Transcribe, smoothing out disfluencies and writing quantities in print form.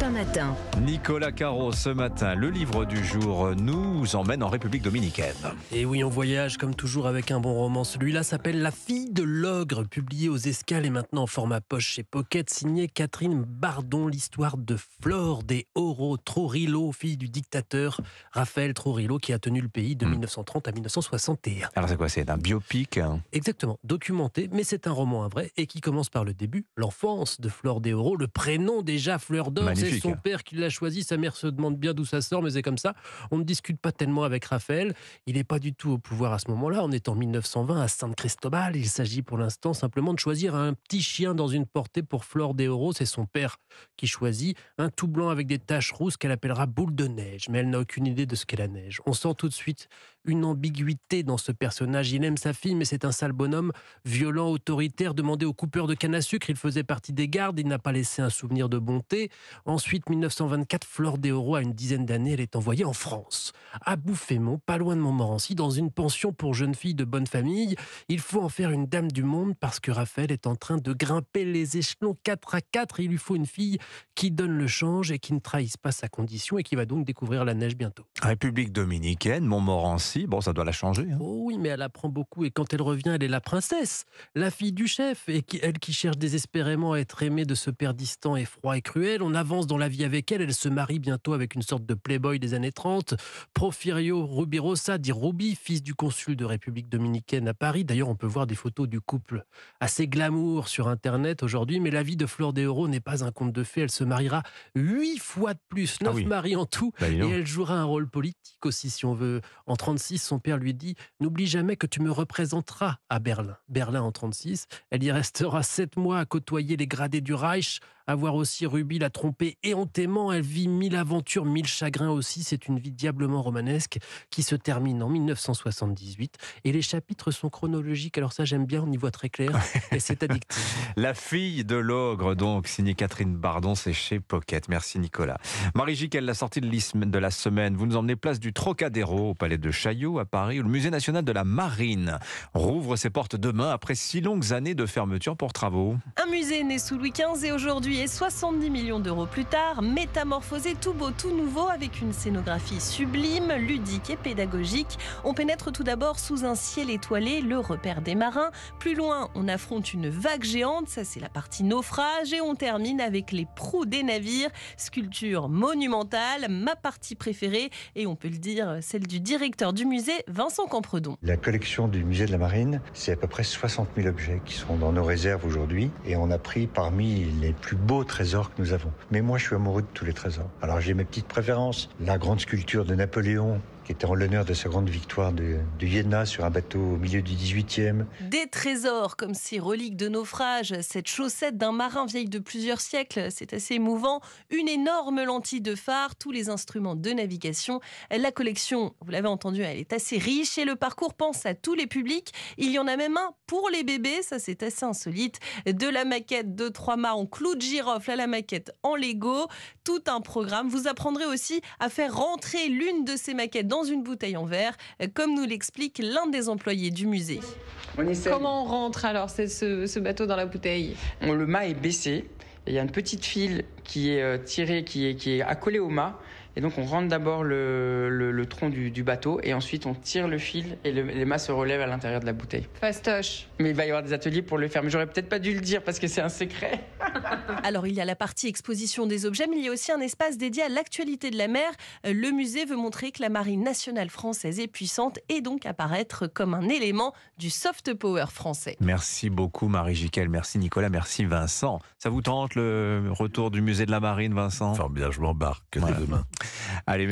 Europe 1 matin. Nicolas Caro, ce matin, le livre du jour nous emmène en République dominicaine. Et oui, on voyage comme toujours avec un bon roman. Celui-là s'appelle La fille de l'ogre, publié aux Escales et maintenant en format poche chez Pocket, signé Catherine Bardon. L'histoire de Flor de Oro Trujillo, fille du dictateur Rafael Trujillo, qui a tenu le pays de 1930 à 1961. Alors c'est quoi, c'est un biopic? Exactement, documenté, mais c'est un roman vrai et qui commence par le début, l'enfance de Flor de Oro, le prénom déjà Fleur d'Or, c'est Magnifique, son père qui l'a choisi, sa mère se demande bien d'où ça sort, mais c'est comme ça. On ne discute pas tellement avec Raphaël, il n'est pas du tout au pouvoir à ce moment-là, on est en 1920 à San Cristobal, il s'agit pour l'instant simplement de choisir un petit chien dans une portée pour Flor de Oro, c'est son père qui choisit, un tout blanc avec des taches rousses qu'elle appellera boule de neige, mais elle n'a aucune idée de ce qu'est la neige. On sent tout de suite une ambiguïté dans ce personnage, il aime sa fille, mais c'est un sale bonhomme, violent, autoritaire, demandé au coupeur de canne à sucre, il faisait partie des gardes, il n'a pas laissé un souvenir de bonté. Ensuite, 1924, Flor de Oro a une dizaine d'années, elle est envoyée en France, à Bouffémont, pas loin de Montmorency, dans une pension pour jeunes filles de bonne famille. Il faut en faire une dame du monde parce que Raphaël est en train de grimper les échelons 4 à 4. Il lui faut une fille qui donne le change et qui ne trahisse pas sa condition et qui va donc découvrir la neige bientôt. République dominicaine, Montmorency, bon, ça doit la changer. Oh oui, mais elle apprend beaucoup et quand elle revient, elle est la princesse, la fille du chef, et elle qui cherche désespérément à être aimée de ce père distant et froid et cruel. On avance dans la vie avec elle, elle se marie bientôt avec une sorte de playboy des années 30, Porfirio Rubirosa, dit Ruby, fils du consul de République dominicaine à Paris. D'ailleurs, on peut voir des photos du couple assez glamour sur Internet aujourd'hui, mais la vie de Flor de Oro n'est pas un conte de fées, elle se mariera 8 fois de plus, 9 maris en tout, et elle jouera un rôle politique aussi, si on veut. En 36, son père lui dit « N'oublie jamais que tu me représenteras à Berlin ». Berlin en 36, elle y restera 7 mois à côtoyer les gradés du Reich, à voir aussi Ruby la tromper éhontément. Elle vit 1000 aventures, 1000 chagrins aussi. C'est une vie diablement romanesque qui se termine en 1978. Et les chapitres sont chronologiques. Alors ça, j'aime bien, on y voit très clair. Et c'est addictif. La fille de l'ogre, donc, signée Catherine Bardon, c'est chez Pocket. Merci Nicolas. Marie Jiquel, la sortie de la semaine. Vous nous emmenez place du Trocadéro, au Palais de Chaillot, à Paris, où le Musée national de la Marine rouvre ses portes demain après 6 longues années de fermeture pour travaux. Un musée né sous Louis XV et aujourd'hui est 70 millions d'euros plus tard, métamorphosé tout beau, tout nouveau, avec une scénographie sublime, ludique et pédagogique. On pénètre tout d'abord sous un ciel étoilé, le repère des marins. Plus loin, on affronte une vague géante, ça c'est la partie naufrage, et on termine avec les proues des navires, sculpture monumentale, ma partie préférée, et on peut le dire, celle du directeur du musée, Vincent Campredon. La collection du musée de la Marine, c'est à peu près 60 000 objets qui sont dans nos réserves aujourd'hui, et on a pris parmi les plus beaux trésors que nous avons. Mais moi, je suis amoureux de tous les trésors. Alors j'ai mes petites préférences. La grande sculpture de Napoléon, qui était en l'honneur de sa grande victoire de Iéna sur un bateau au milieu du 18e. Des trésors comme ces reliques de naufrage, cette chaussette d'un marin vieille de plusieurs siècles, c'est assez émouvant. Une énorme lentille de phare, tous les instruments de navigation. La collection, vous l'avez entendu, elle est assez riche et le parcours pense à tous les publics. Il y en a même un pour les bébés, ça c'est assez insolite. De la maquette de 3 mâts en clous de girofle à la maquette en Lego, tout un programme. Vous apprendrez aussi à faire rentrer l'une de ces maquettes dans une bouteille en verre, comme nous l'explique l'un des employés du musée. Comment on rentre alors ce bateau dans la bouteille ? Le mât est baissé, il y a une petite file qui est tirée, qui est accolée au mât. Et donc on rentre d'abord le tronc du bateau et ensuite on tire le fil et les mâts se relèvent à l'intérieur de la bouteille. Fastoche. Mais il va y avoir des ateliers pour le faire, mais j'aurais peut-être pas dû le dire parce que c'est un secret. Alors il y a la partie exposition des objets, mais il y a aussi un espace dédié à l'actualité de la mer. Le musée veut montrer que la marine nationale française est puissante et donc apparaître comme un élément du soft power français. Merci beaucoup Marie Jiquel, merci Nicolas, merci Vincent. Ça vous tente le retour du musée de la Marine, Vincent? Fort bien, je m'embarque dès demain. Allez,